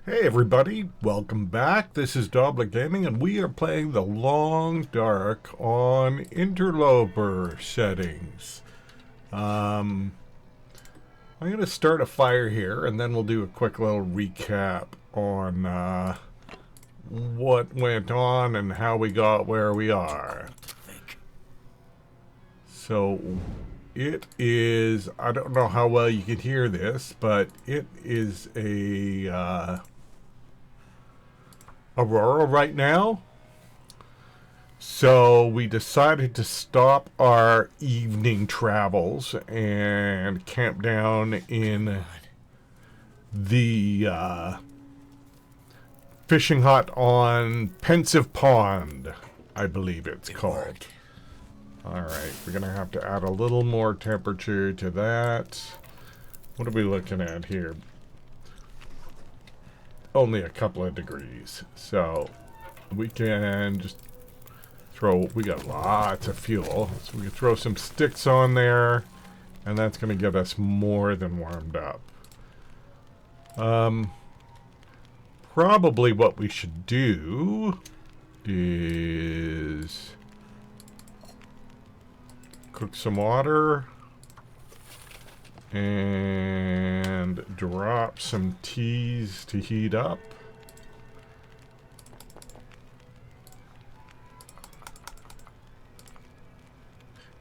Hey everybody, welcome back. This is Dobla Gaming and we are playing The Long Dark on Interloper settings. I'm going to start a fire here and then we'll do a quick little recap on what went on and how we got where we are. So it is, I don't know how well you can hear this, but it is a Aurora right now. So we decided to stop our evening travels and camp down in the fishing hut on Pensive Pond, I believe it's called. Alright, we're going to have to add a little more temperature to that. What are we looking at here? Only a couple of degrees. So we can just throw, we got lots of fuel. So we can throw some sticks on there and that's going to get us more than warmed up. Probably what we should do is cook some water and drop some teas to heat up.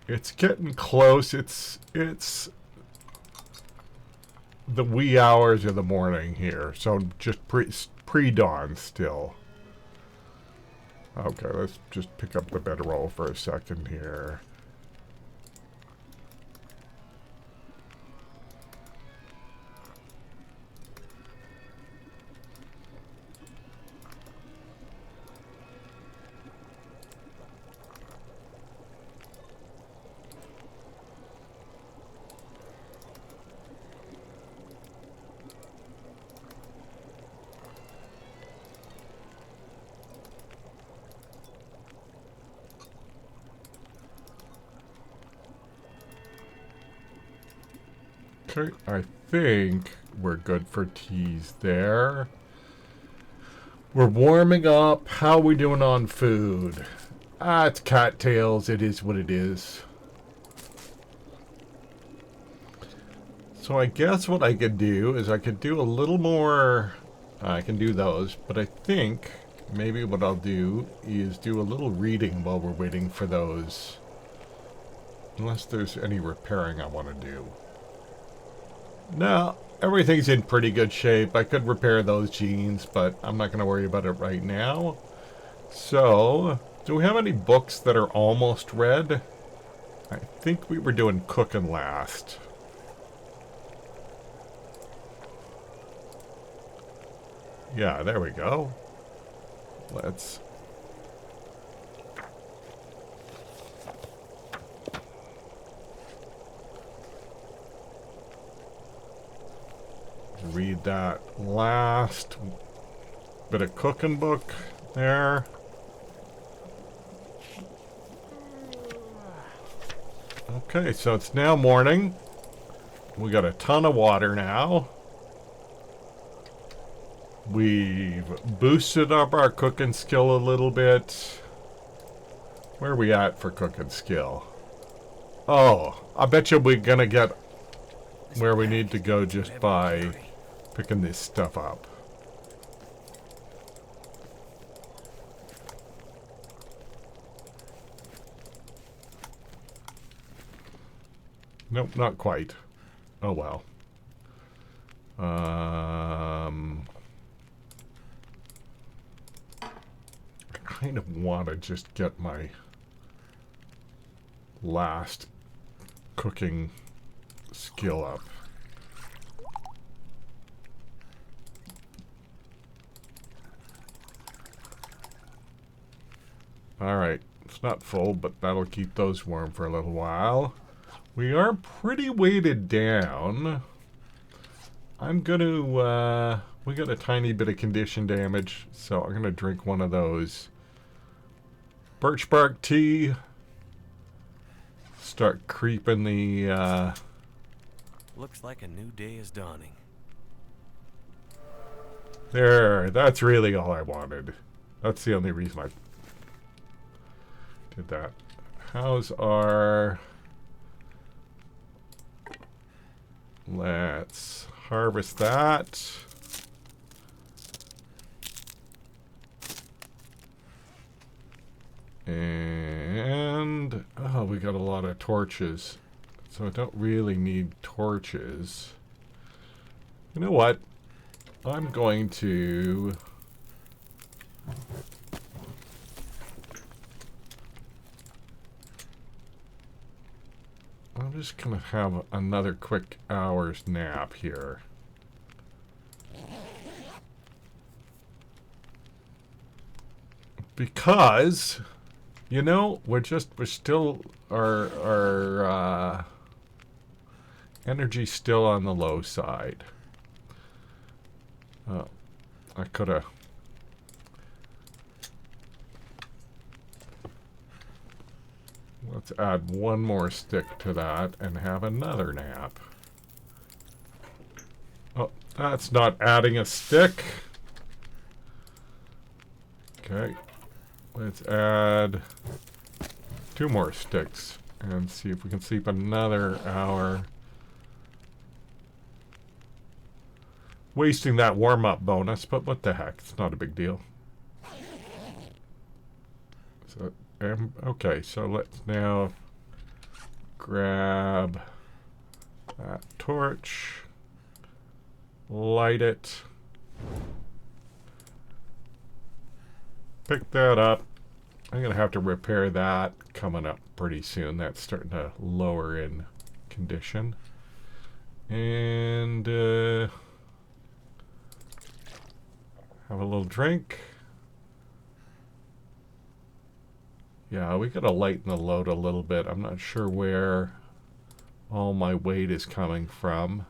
It's getting close. It's the wee hours of the morning here, so just pre-dawn still. Okay, let's just pick up the bedroll for a second here. Okay, I think we're good for teas there. We're warming up. How are we doing on food? It's cattails. It is what it is. So I guess what I could do is I could do a little more. I can do those, but I think maybe what I'll do is do a little reading while we're waiting for those. Unless there's any repairing I want to do. No, everything's in pretty good shape. I could repair those jeans, but I'm not going to worry about it right now. So, do we have any books that are almost read? I think we were doing cooking last. Yeah, there we go. Let's... read that last bit of cooking book there. Okay, so it's now morning. We got a ton of water now. We've boosted up our cooking skill a little bit. Where are we at for cooking skill? Oh, I bet you we're gonna get where we need to go just by picking this stuff up. Nope, not quite. Oh well. I kind of want to just get my last cooking skill up. Alright, it's not full, but that'll keep those warm for a little while. We are pretty weighted down. I'm gonna, we got a tiny bit of condition damage, so I'm gonna drink one of those. Birch bark tea. Start creeping the, Looks like a new day is dawning. There, that's really all I wanted. That's the only reason I did that. How's our... Let's harvest that. And... Oh, we got a lot of torches. So I don't really need torches. You know what? I'm going to... I'm just going to have another quick hour's nap here. Because, you know, we're still, our energy's still on the low side. Oh, I could have... Let's add one more stick to that and have another nap. Oh, that's not adding a stick. Okay. Let's add 2 more sticks and see if we can sleep another hour. Wasting that warm-up bonus, but what the heck? It's not a big deal. So, okay, so let's now grab that torch, light it, pick that up. I'm going to have to repair that coming up pretty soon. That's starting to lower in condition. And have a little drink. Yeah, we got to lighten the load a little bit. I'm not sure where all my weight is coming from.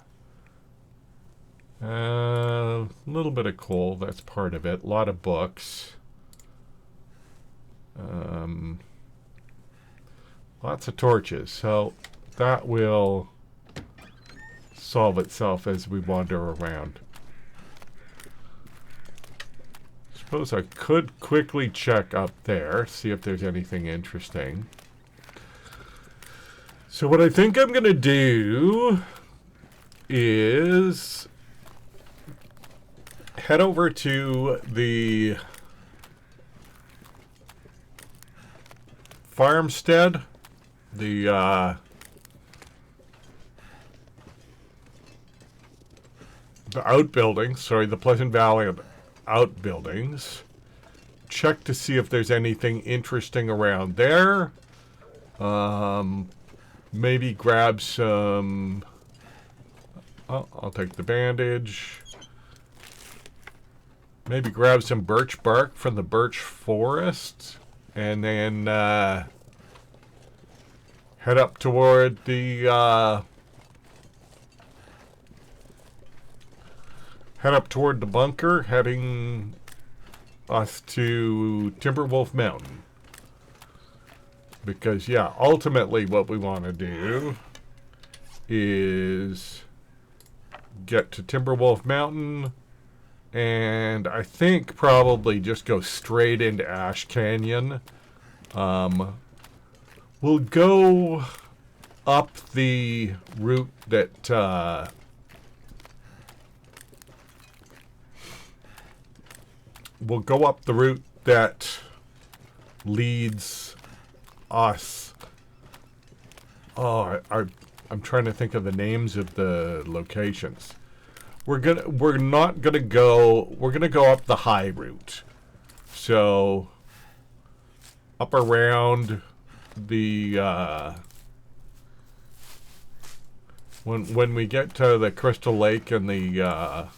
A little bit of coal, that's part of it. A lot of books. Lots of torches. So that will solve itself as we wander around. Suppose I could quickly check up there, see if there's anything interesting. So what I think I'm going to do is head over to the farmstead, the outbuildings, sorry, the Pleasant Valley outbuildings. Check to see if there's anything interesting around there. Maybe grab some... Oh, I'll take the bandage. Maybe grab some birch bark from the birch forest. And then head up toward the... head up toward the bunker, heading us to Timberwolf Mountain. Because, yeah, ultimately what we want to do is get to Timberwolf Mountain, and I think probably just go straight into Ash Canyon. We'll go up the route that... we'll go up the route that leads us. Oh, I'm trying to think of the names of the locations. We're gonna go up the high route. So up around the when we get to the Crystal Lake and the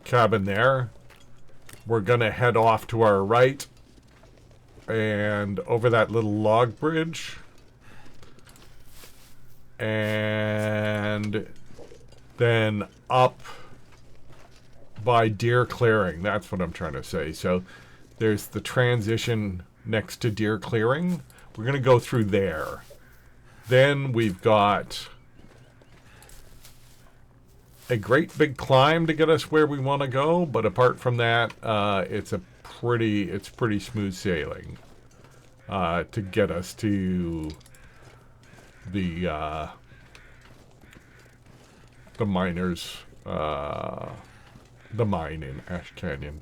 cabin there, we're gonna head off to our right and over that little log bridge and then up by Deer Clearing. That's what I'm trying to say. So there's the transition next to Deer Clearing. We're gonna go through there. Then we've got a great big climb to get us where we want to go, but apart from that, it's pretty smooth sailing to get us to the miners, the mine in Ash Canyon.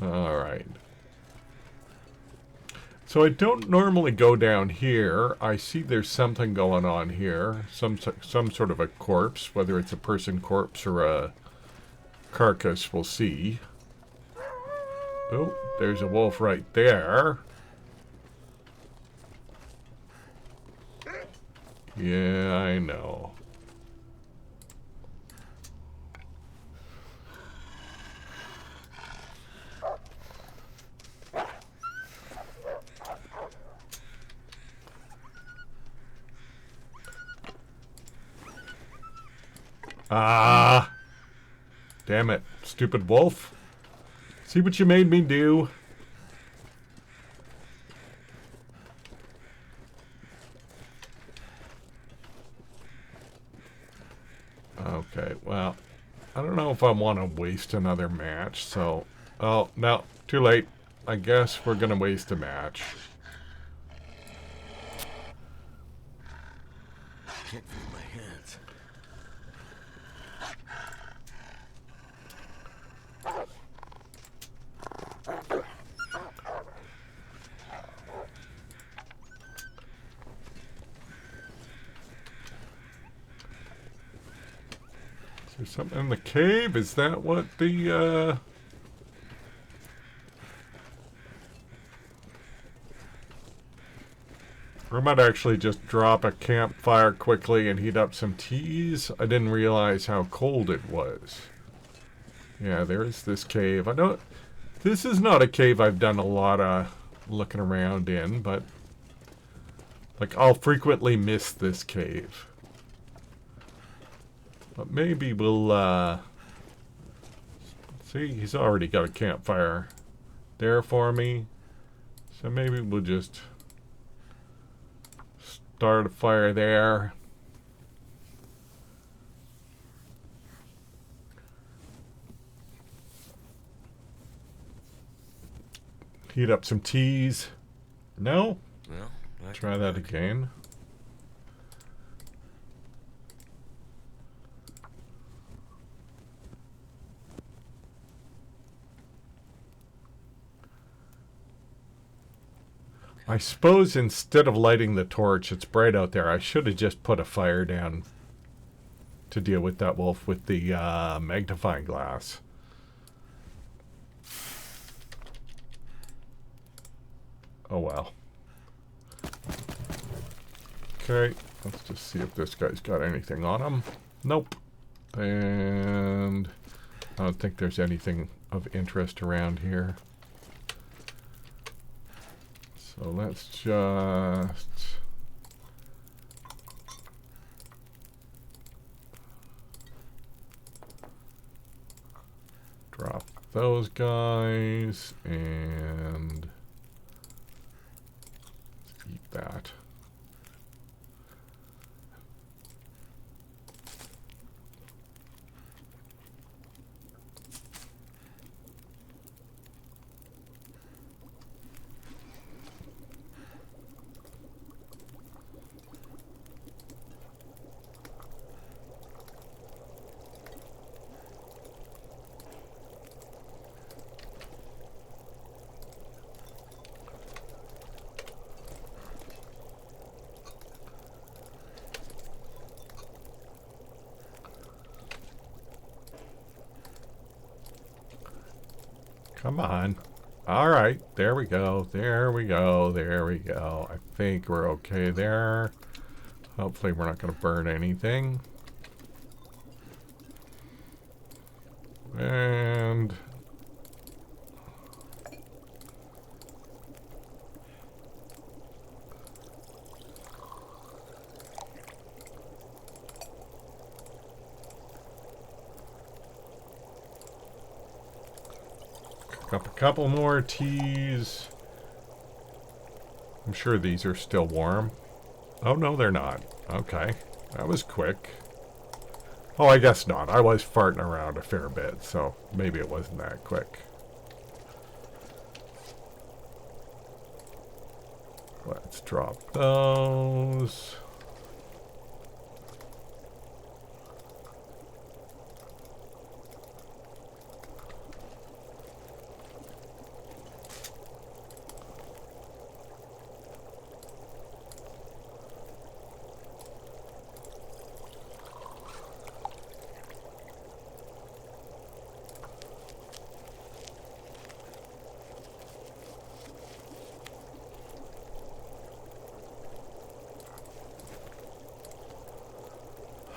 All right. So I don't normally go down here. I see there's something going on here. Some sort of a corpse, whether it's a person corpse or a carcass, we'll see. Oh, there's a wolf right there. Yeah, I know. Ah! Damn it, stupid wolf. See what you made me do? Okay, well, I don't know if I want to waste another match, so... Oh, no, too late. I guess we're going to waste a match. Can't feel my hands. Is there something in the cave? Is that what the, I might actually just drop a campfire quickly and heat up some teas. I didn't realize how cold it was. Yeah, there is this cave. I don't... This is not a cave I've done a lot of looking around in, but... Like, I'll frequently miss this cave. But maybe we'll, see, he's already got a campfire there for me. So maybe we'll just... start a fire there. Heat up some teas. No? Well, Try that again. I suppose instead of lighting the torch, it's bright out there, I should have just put a fire down to deal with that wolf with the magnifying glass. Oh well. Okay, let's just see if this guy's got anything on him. Nope. And I don't think there's anything of interest around here. So let's just... drop those guys and eat that. Come on. All right. There we go. There we go. There we go. I think we're okay there. Hopefully we're not going to burn anything. And... up a couple more teas. I'm sure these are still warm. Oh, no, they're not. Okay. That was quick. Oh, I guess not. I was farting around a fair bit, so maybe it wasn't that quick. Let's drop those.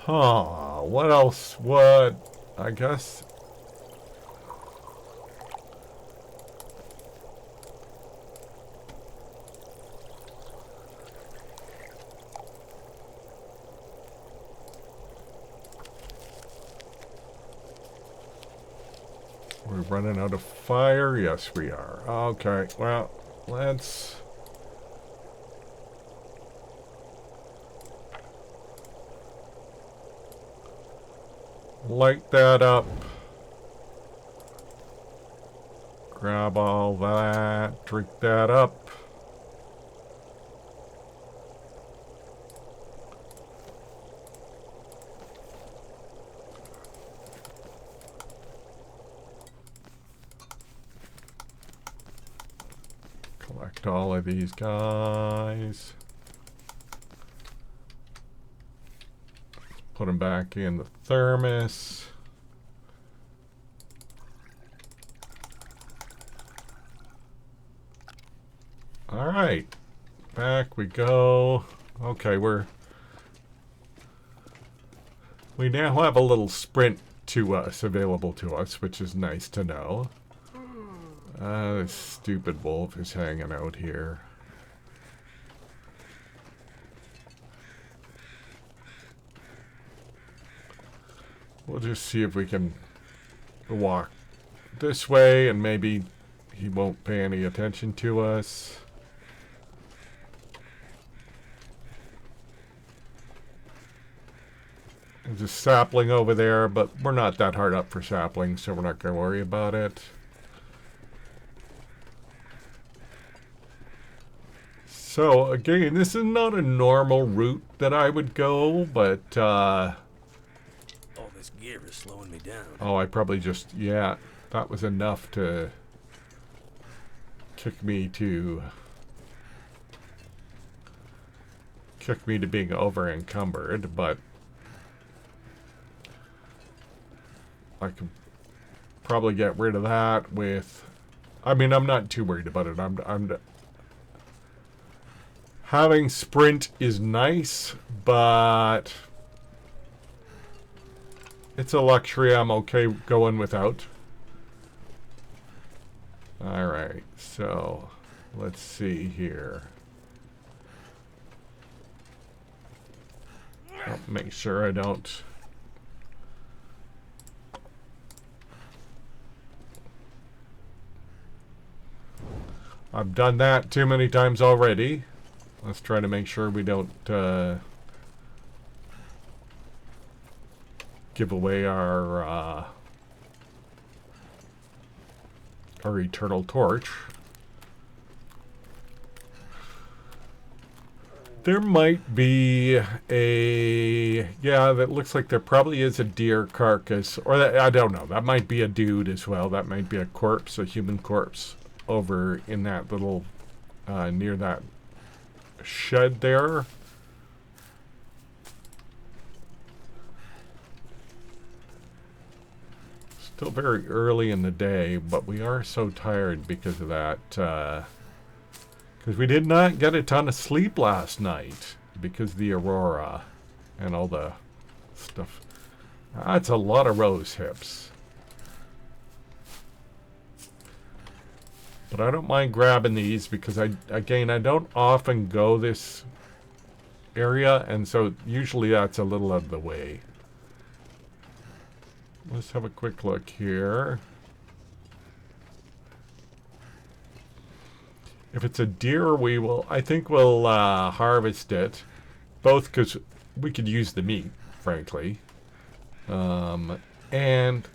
Huh, what else? What? I guess. We're running out of fire? Yes, we are. Okay, well, let's... light that up. Grab all that. Drink that up. Collect all of these guys. Put them back in the thermos. All right, back we go. Okay, we now have a little sprint to us, available to us, which is nice to know. This stupid wolf is hanging out here. We'll just see if we can walk this way and maybe he won't pay any attention to us. There's a sapling over there, but we're not that hard up for saplings, so we're not going to worry about it. So, again, this is not a normal route that I would go, but, All this gear is slowing me down. oh, I probably just, yeah, that was enough to kick me to being over encumbered, but I could probably get rid of that with, I mean, I'm not too worried about it. I'm having sprint is nice, but it's a luxury I'm okay going without. Alright, so let's see here. I'll make sure I don't... I've done that too many times already. Let's try to make sure we don't give away our eternal torch. There might be a... yeah, that looks like there probably is a deer carcass. Or that, I don't know. That might be a dude as well. That might be a corpse, a human corpse, over in that little... near that shed there. Still very early in the day, but we are so tired because of that. Because we did not get a ton of sleep last night because of the aurora and all the stuff. That's a lot of rose hips. But I don't mind grabbing these because I don't often go this area, and so usually that's a little out of the way. Let's have a quick look here. If it's a deer, I think we'll harvest it. Both because we could use the meat, frankly. And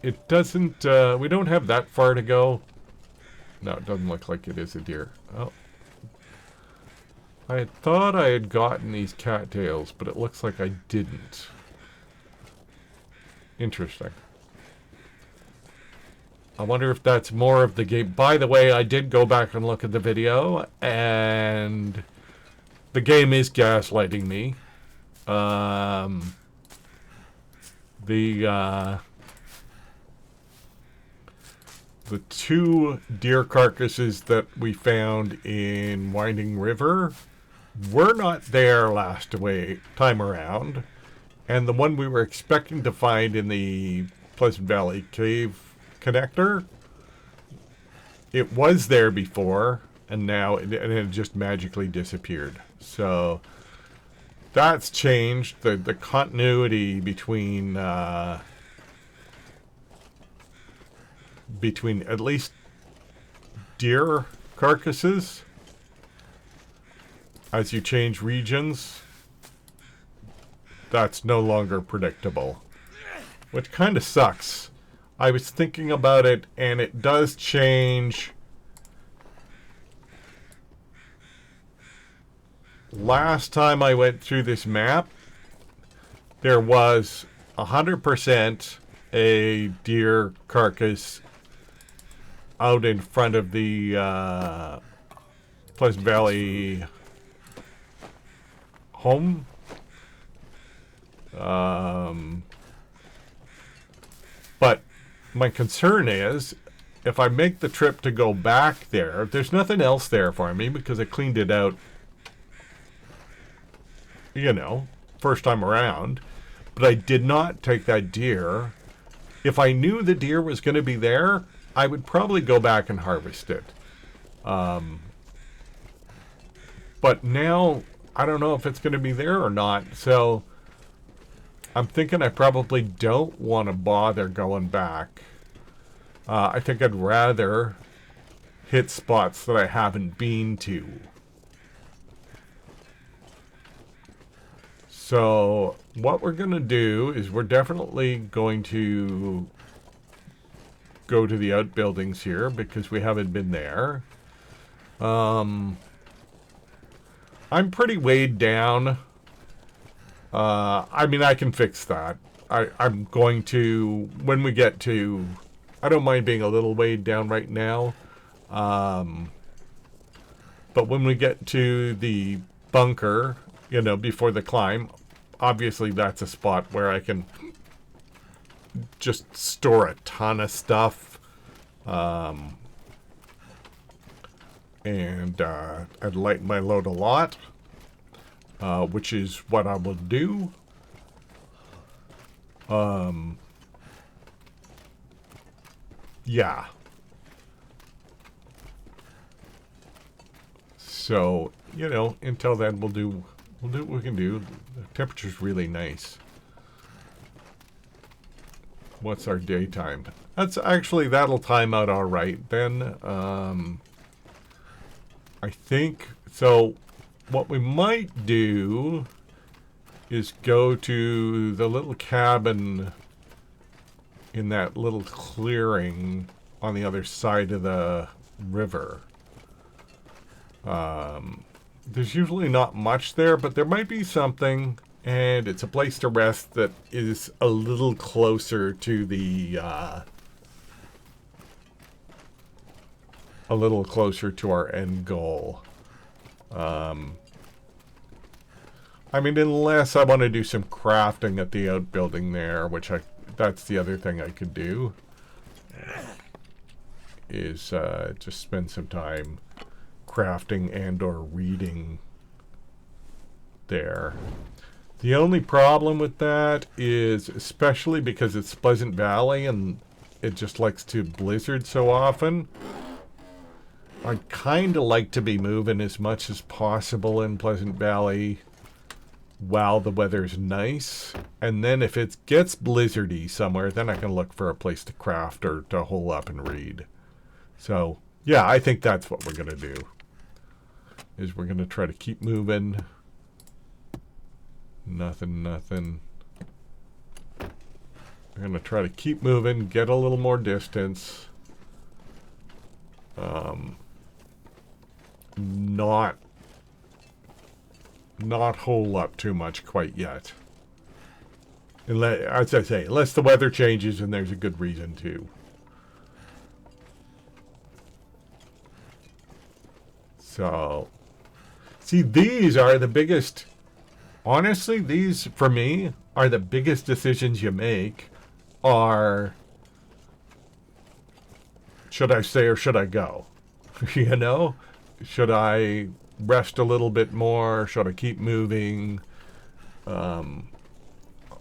it doesn't, we don't have that far to go. No, it doesn't look like it is a deer. Oh. I thought I had gotten these cattails, but it looks like I didn't. Interesting. I wonder if that's more of the game. By the way, I did go back and look at the video, and the game is gaslighting me. The two deer carcasses that we found in Winding River were not there last time around, and the one we were expecting to find in the Pleasant Valley Cave connector, it was there before, and now it just magically disappeared. So that's changed. The continuity between at least deer carcasses as you change regions, that's no longer predictable, which kind of sucks. I was thinking about it, and it does change. Last time I went through this map, there was 100% a deer carcass out in front of the Pleasant Valley home. But my concern is, if I make the trip to go back there, there's nothing else there for me because I cleaned it out, you know, first time around. But I did not take that deer. If I knew the deer was going to be there, I would probably go back and harvest it. But now, I don't know if it's going to be there or not. So I'm thinking I probably don't want to bother going back. I think I'd rather hit spots that I haven't been to. So what we're going to do is we're definitely going to go to the outbuildings here because we haven't been there. I'm pretty weighed down. I mean, I can fix that. I'm going to, when we get to, I don't mind being a little weighed down right now. But when we get to the bunker, you know, before the climb, obviously that's a spot where I can just store a ton of stuff. And I'd lighten my load a lot, which is what I will do. Yeah. So, you know, until then we'll do what we can do. The temperature's really nice. What's our daytime? That's actually, that'll time out all right then. I think, so what we might do is go to the little cabin in that little clearing on the other side of the river. There's usually not much there, but there might be something, and it's a place to rest that is a little closer to the, a little closer to our end goal. I mean, unless I want to do some crafting at the outbuilding there, which that's the other thing I could do, is just spend some time crafting and or reading there. The only problem with that is, especially because it's Pleasant Valley and it just likes to blizzard so often, I'd kind of like to be moving as much as possible in Pleasant Valley while the weather's nice. And then if it gets blizzardy somewhere, then I can look for a place to craft or to hole up and read. So, yeah, I think that's what we're going to do. Is we're going to try to keep moving. Nothing, nothing. I'm going to try to keep moving, get a little more distance. Not hole up too much quite yet. As I say, unless the weather changes and there's a good reason to. So, see, these are the biggest, honestly, these, for me, are the biggest decisions you make are, should I stay or should I go? You know? Should I rest a little bit more? Should I keep moving?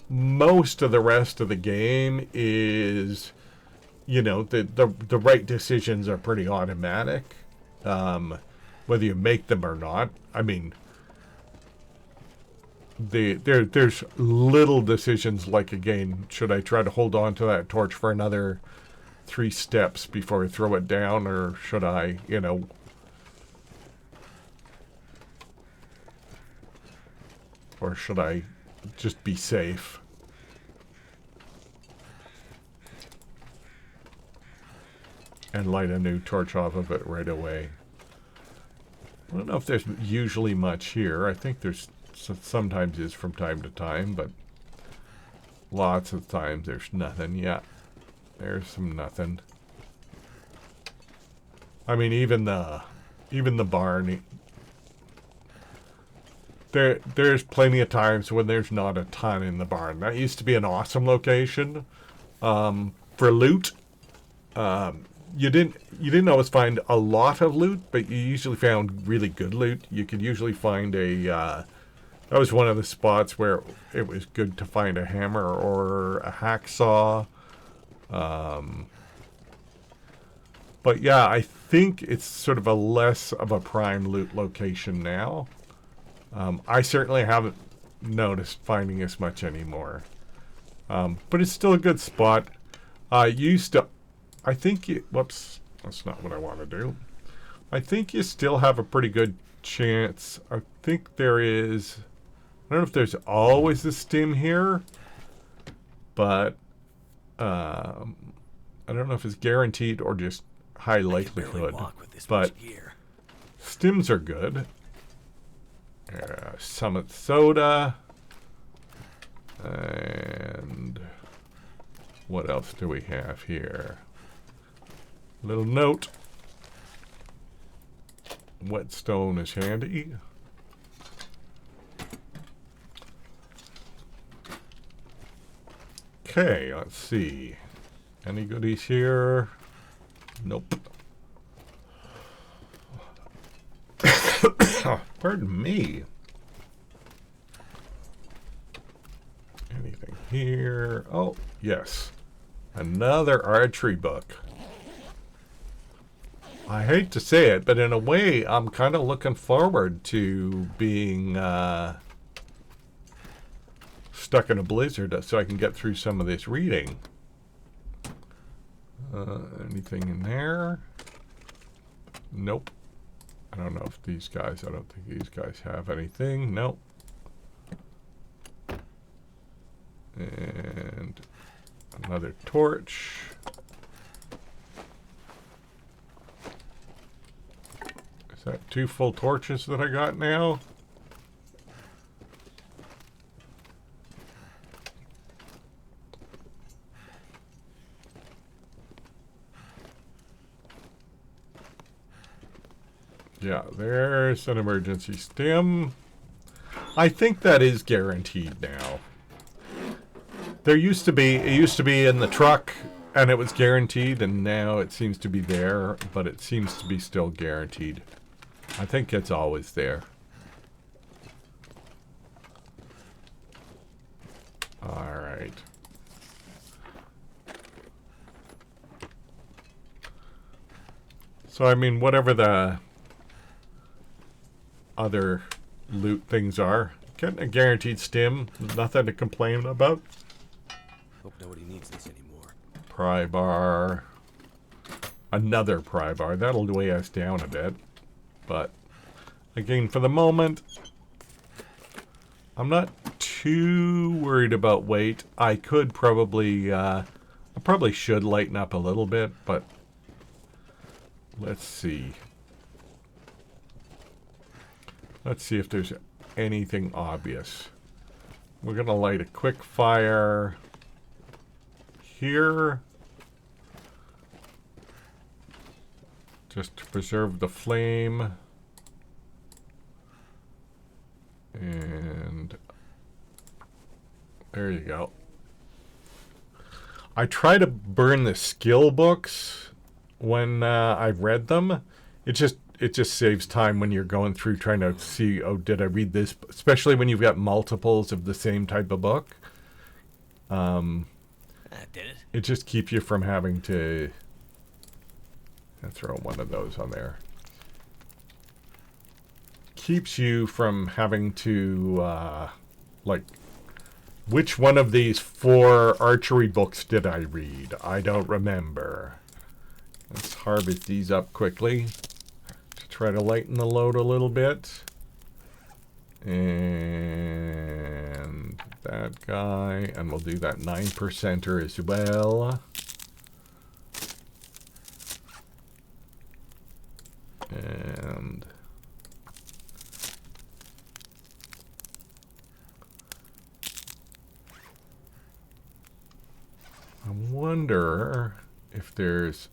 Most of the rest of the game is, you know, the right decisions are pretty automatic. Whether you make them or not. I mean, there's little decisions like, again, should I try to hold on to that torch for another 3 steps before I throw it down, or should I, you know, or should I just be safe? And light a new torch off of it right away. I don't know if there's usually much here. I think there's sometimes is from time to time, but lots of times there's nothing. Yeah, there's some nothing. I mean, even the barn. There's plenty of times when there's not a ton in the barn. That used to be an awesome location for loot. You didn't always find a lot of loot, but you usually found really good loot. You could usually find that was one of the spots where it was good to find a hammer or a hacksaw. But yeah, I think it's sort of a less of a prime loot location now. I certainly haven't noticed finding as much anymore. But it's still a good spot. I think whoops, that's not what I want to do. I think you still have a pretty good chance. I think there is, I don't know if there's always a stim here, but I don't know if it's guaranteed or just high likelihood. But stims are good. Summit soda. And what else do we have here? Little note. Whetstone is handy. Okay, let's see. Any goodies here? Nope. Pardon me. Anything here? Oh, yes. Another archery book. I hate to say it, but in a way, I'm kind of looking forward to being stuck in a blizzard so I can get through some of this reading. Anything in there? Nope. I don't know if these guys, I don't think these guys have anything. Nope. And another torch. Is that 2 full torches that I got now? Yeah, there's an emergency stim. I think that is guaranteed now. There used to be, it used to be in the truck and it was guaranteed, and now it seems to be there, but it seems to be still guaranteed. I think it's always there. All right. So, I mean, whatever the other loot things are, getting a guaranteed stim, nothing to complain about. Hope nobody needs this anymore. Pry bar. Another pry bar. That'll weigh us down a bit. But, again, for the moment, I'm not too worried about weight. I could probably, I probably should lighten up a little bit, but let's see. Let's see if there's anything obvious. We're going to light a quick fire here, just to preserve the flame. And there you go. I try to burn the skill books when I read them. It just saves time when you're going through trying to see, oh, did I read this? Especially when you've got multiples of the same type of book. Did it? It just keeps you from having to throw one of those on there. Keeps you from having to, like, which one of these 4 archery books did I read? I don't remember. Let's harvest these up quickly to try to lighten the load a little bit. And that guy, and we'll do that 9%er as well. And I wonder if there's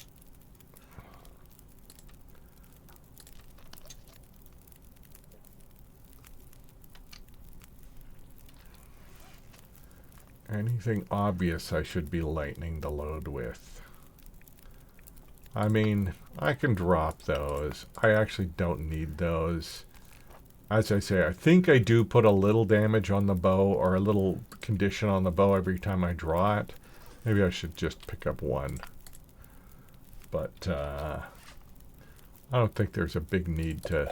anything obvious I should be lightening the load with. I mean, I can drop those. I actually don't need those. As I say, I think I do put a little damage on the bow or a little condition on the bow every time I draw it. Maybe I should just pick up one. But I don't think there's a big need to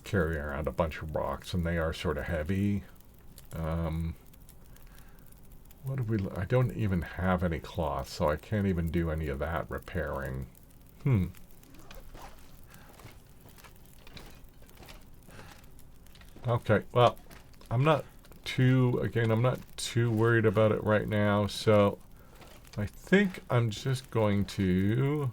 carry around a bunch of rocks, and they are sort of heavy. What do we? I don't even have any cloth, so I can't even do any of that repairing. Okay, well, I'm not too worried about it right now, so I think I'm just going to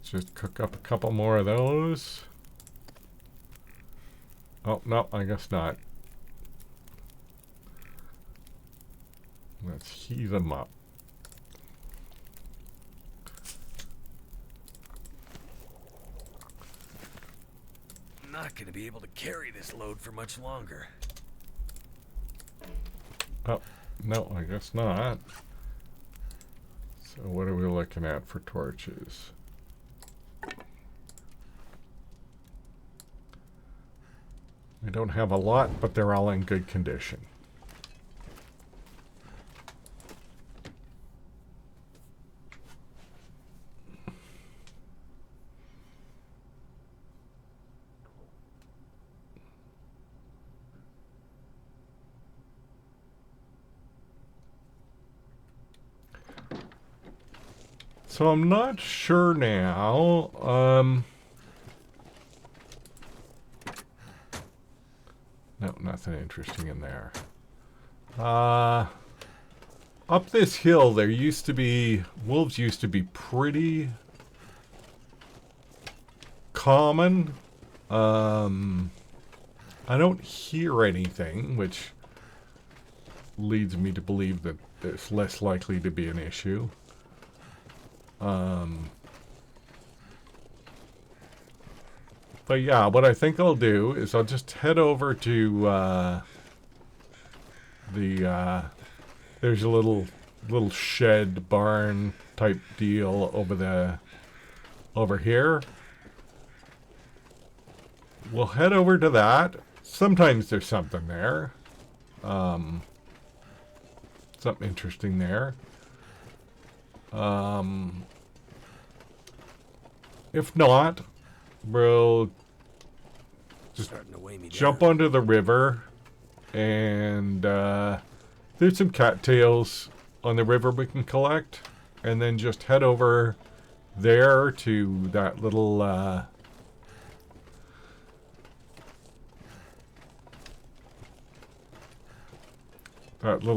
just cook up a couple more of those. Oh, no, I guess not. Let's heat them up. I'm not going to be able to carry this load for much longer. Oh, no, I guess not. So what are we looking at for torches? I don't have a lot, but they're all in good condition. So I'm not sure now. No, nothing interesting in there. Up this hill, there used to be... wolves used to be pretty common. I don't hear anything, which leads me to believe that it's less likely to be an issue. But yeah, what I think I'll do is I'll just head over to there's a little shed barn type deal over here. We'll head over to that. Sometimes there's something there. Something interesting there. if not, we'll just Starting to weigh me jump down. onto the river, and there's some cattails on the river we can collect, and then just head over there to that little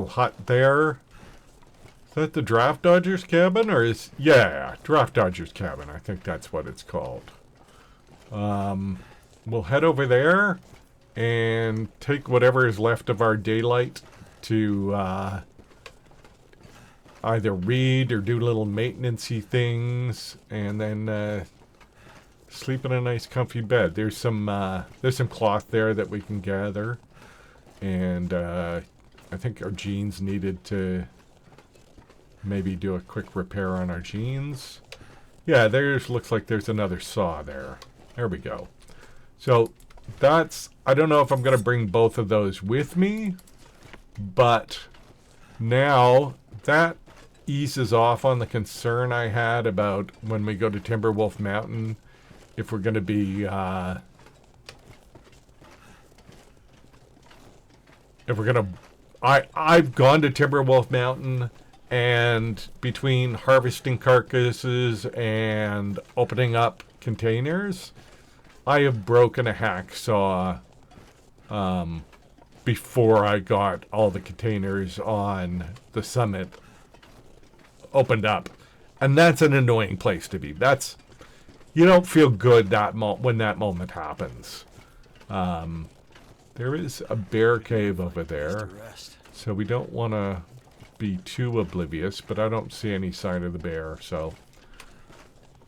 hut there. Is that the Draft Dodgers cabin, or is... Yeah, Draft Dodgers cabin. I think that's what it's called. We'll head over there and take whatever is left of our daylight to either read or do little maintenance-y things, and then sleep in a nice comfy bed. There's some cloth there that we can gather, and I think our jeans needed to maybe do a quick repair on our jeans. Yeah, looks like there's another saw there. There we go. So that's, I don't know if I'm going to bring both of those with me, but now that eases off on the concern I had about when we go to Timberwolf Mountain, if we're going to be, if we're going to, I've gone to Timberwolf Mountain, and between harvesting carcasses and opening up containers, I have broken a hacksaw before I got all the containers on the summit opened up. And that's an annoying place to be. You don't feel good when that moment happens. There is a bear cave over there, so we don't want to be too oblivious, but I don't see any sign of the bear, so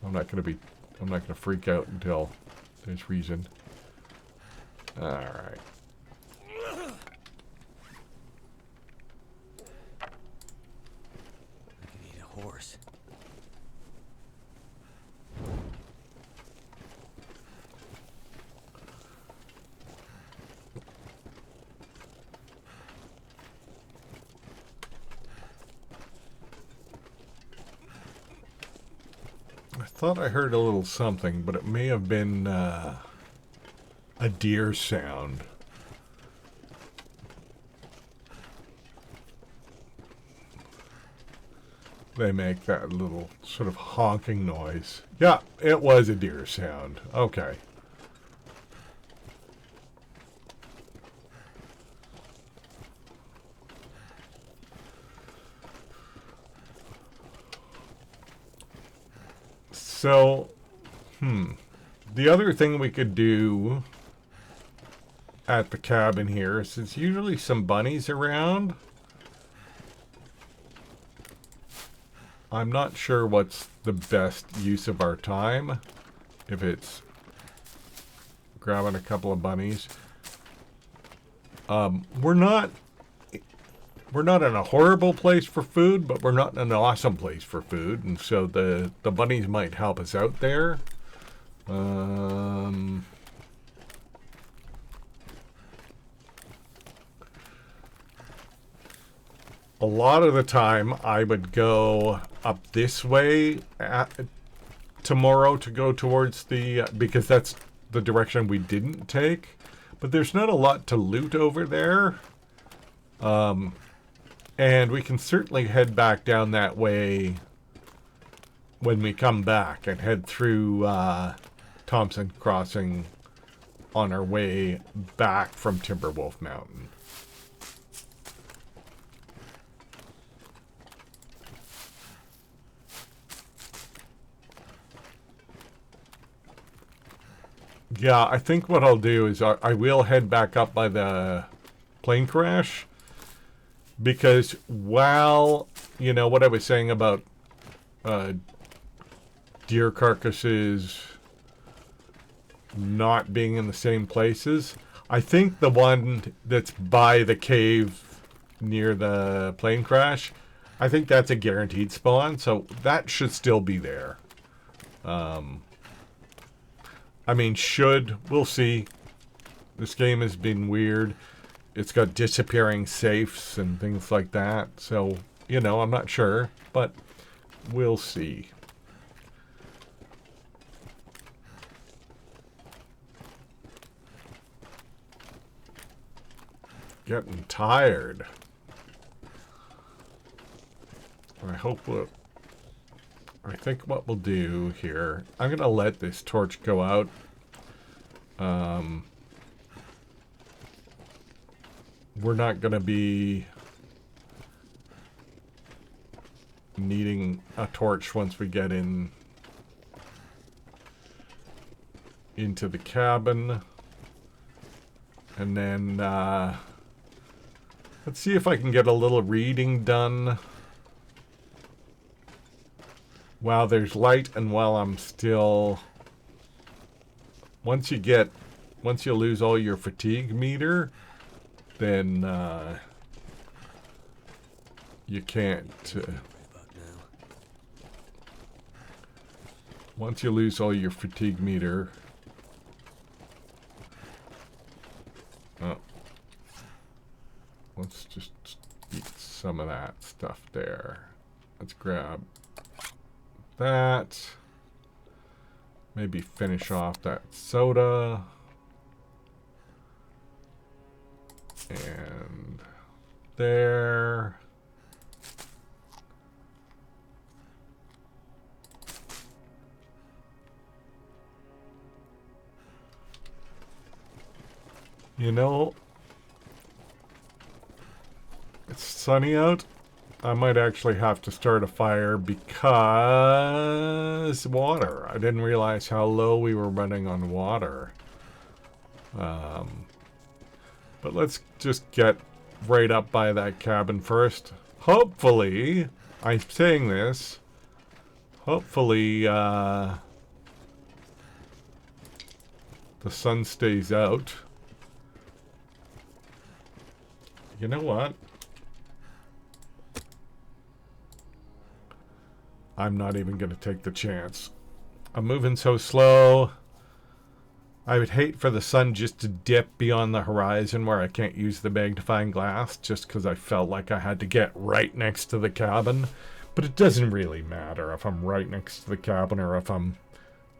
I'm not going to freak out until there's reason. Alright. I need a horse. I thought I heard a little something, but it may have been a deer sound. They make that little sort of honking noise. Yeah, it was a deer sound. Okay. So, the other thing we could do at the cabin here is there's usually some bunnies around. I'm not sure what's the best use of our time. If it's grabbing a couple of bunnies. We're not in a horrible place for food, but we're not in an awesome place for food, and so the bunnies might help us out there. A lot of the time, I would go up this way tomorrow to go towards the... because that's the direction we didn't take. But there's not a lot to loot over there. And we can certainly head back down that way when we come back and head through Thompson Crossing on our way back from Timberwolf Mountain. Yeah, I think what I'll do is I will head back up by the plane crash, because while, you know, what I was saying about deer carcasses not being in the same places, I think the one that's by the cave near the plane crash, I think that's a guaranteed spawn, so that should still be there. I mean, we'll see. This game has been weird. It's got disappearing safes and things like that. So, you know, I'm not sure, but we'll see. getting tired. I think what we'll do here, I'm going to let this torch go out. We're not going to be needing a torch once we get into the cabin. And then let's see if I can get a little reading done while there's light and while I'm still... Once you lose all your fatigue meter, then you can't... once you lose all your fatigue meter... Oh. Let's just eat some of that stuff there. Let's grab that. Maybe finish off that soda. And there. You know, it's sunny out. I might actually have to start a fire because water. I didn't realize how low we were running on water. But let's just get right up by that cabin first. Hopefully, I'm saying this, hopefully the sun stays out. You know what? I'm not even going to take the chance. I'm moving so slow. I would hate for the sun just to dip beyond the horizon where I can't use the magnifying glass just because I felt like I had to get right next to the cabin. But it doesn't really matter if I'm right next to the cabin or if I'm,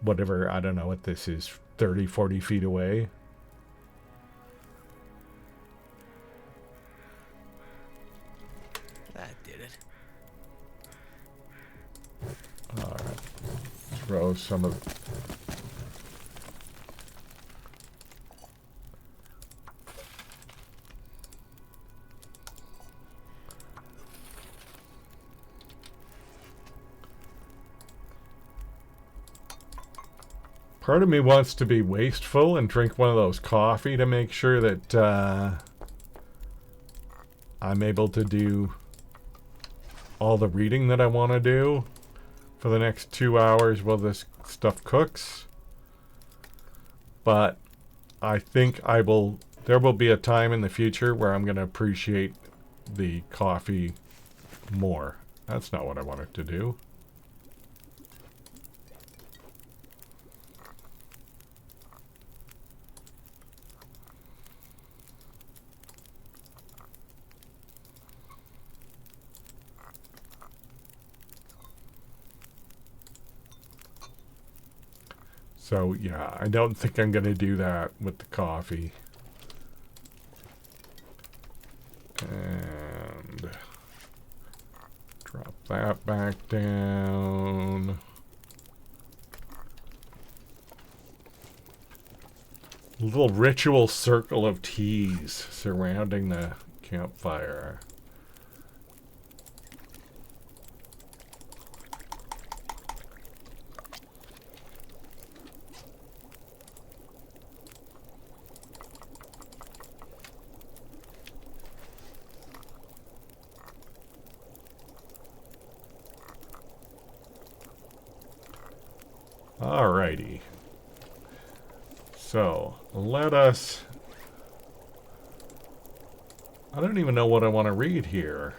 whatever, I don't know what this is, 30, 40 feet away. Alright, throw some of... Part of me wants to be wasteful and drink one of those coffee to make sure that I'm able to do all the reading that I want to do for the next 2 hours while this stuff cooks. But I think there will be a time in the future where I'm going to appreciate the coffee more. That's not what I wanted to do. So, yeah, I don't think I'm going to do that with the coffee. And drop that back down. A little ritual circle of teas surrounding the campfire. Alrighty. So, let us... I don't even know what I want to read here.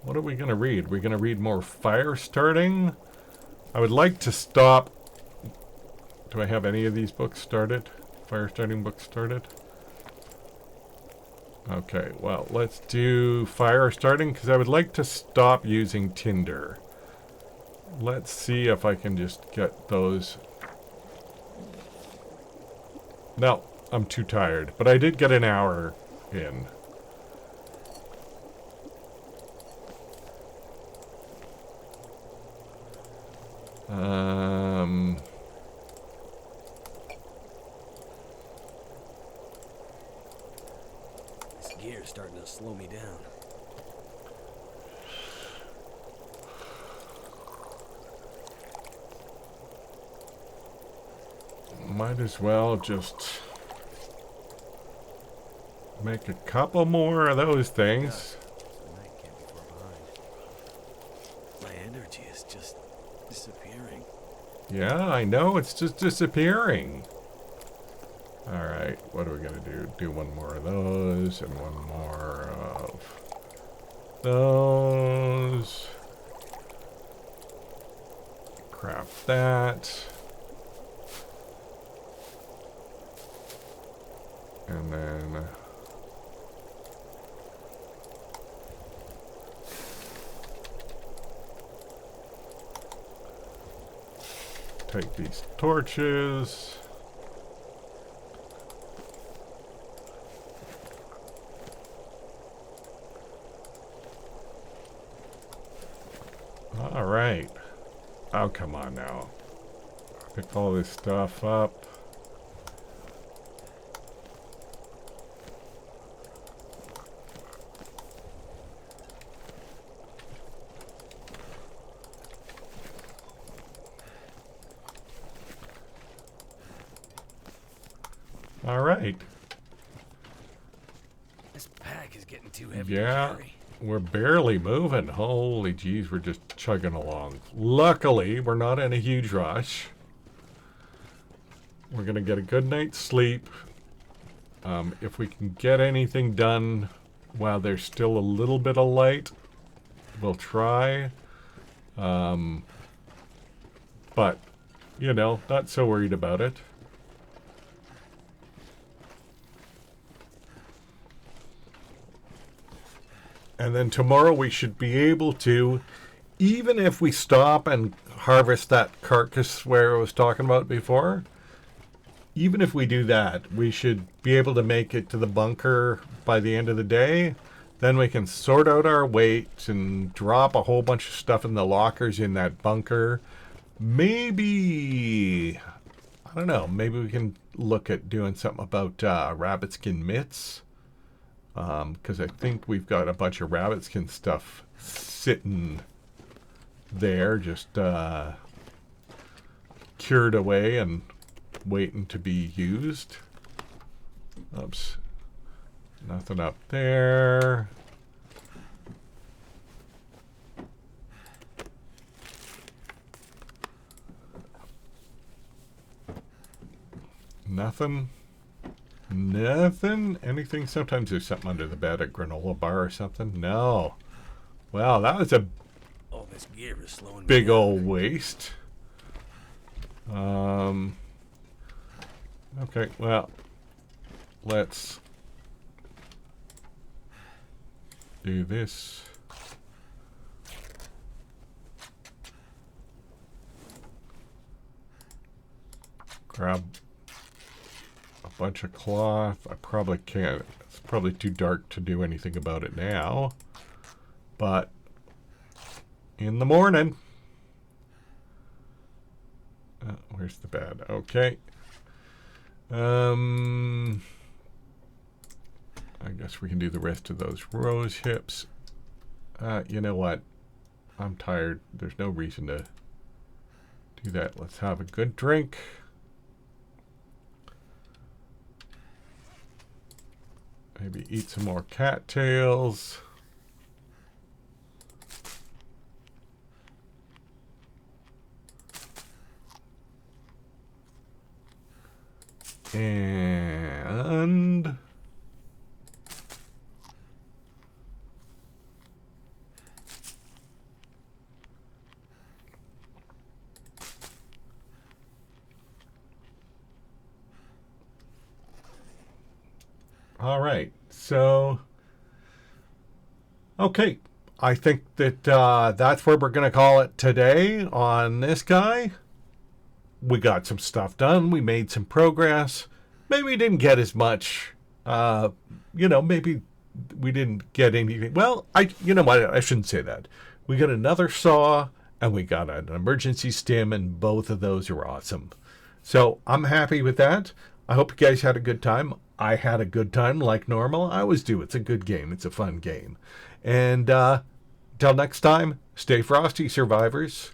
What are we going to read? We're going to read more fire starting? I would like to stop... Do I have any of these books started? Fire starting books started? Okay, well, let's do fire starting because I would like to stop using tinder. Let's see if I can just get those. No, I'm too tired. But I did get an hour in. This gear's starting to slow me down. Might as well just make a couple more of those things. Tonight can't be far behind. My energy is just disappearing. Yeah, I know, it's just disappearing. Alright, what are we gonna do? Do one more of those and one more of those. Craft that. And then take these torches. All right. Oh, come on now. Pick all this stuff up. All right. This pack is getting too heavy Yeah, to carry. we're barely moving. Holy jeez, we're just chugging along. Luckily, we're not in a huge rush. We're going to get a good night's sleep. If we can get anything done while there's still a little bit of light, we'll try. But, you know, not so worried about it. And then tomorrow we should be able to, even if we stop and harvest that carcass where I was talking about before, even if we do that, we should be able to make it to the bunker by the end of the day. Then we can sort out our weight and drop a whole bunch of stuff in the lockers in that bunker. Maybe, I don't know, maybe we can look at doing something about rabbit skin mitts. Because I think we've got a bunch of rabbit skin stuff sitting there, just cured away and waiting to be used. Oops. Nothing up there. Nothing. Nothing? Anything? Sometimes there's something under the bed, a granola bar or something. No. Well, that was a All this gear is slowing me big down. old waste. Okay, well, let's do this. Grab a bunch of cloth. I probably can't. It's probably too dark to do anything about it now. But in the morning. Where's the bed? Okay. I guess we can do the rest of those rose hips. You know what? I'm tired. There's no reason to do that. Let's have a good drink. Maybe eat some more cattails. And all right, so okay, I think that that's where we're going to call it today on this guy. We got some stuff done. We made some progress. Maybe we didn't get as much. Maybe we didn't get anything. Well, you know what? I shouldn't say that. We got another saw and we got an emergency stim, and both of those are awesome. So I'm happy with that. I hope you guys had a good time. I had a good time like normal. I always do. It's a good game. It's a fun game. And till next time, stay frosty, survivors.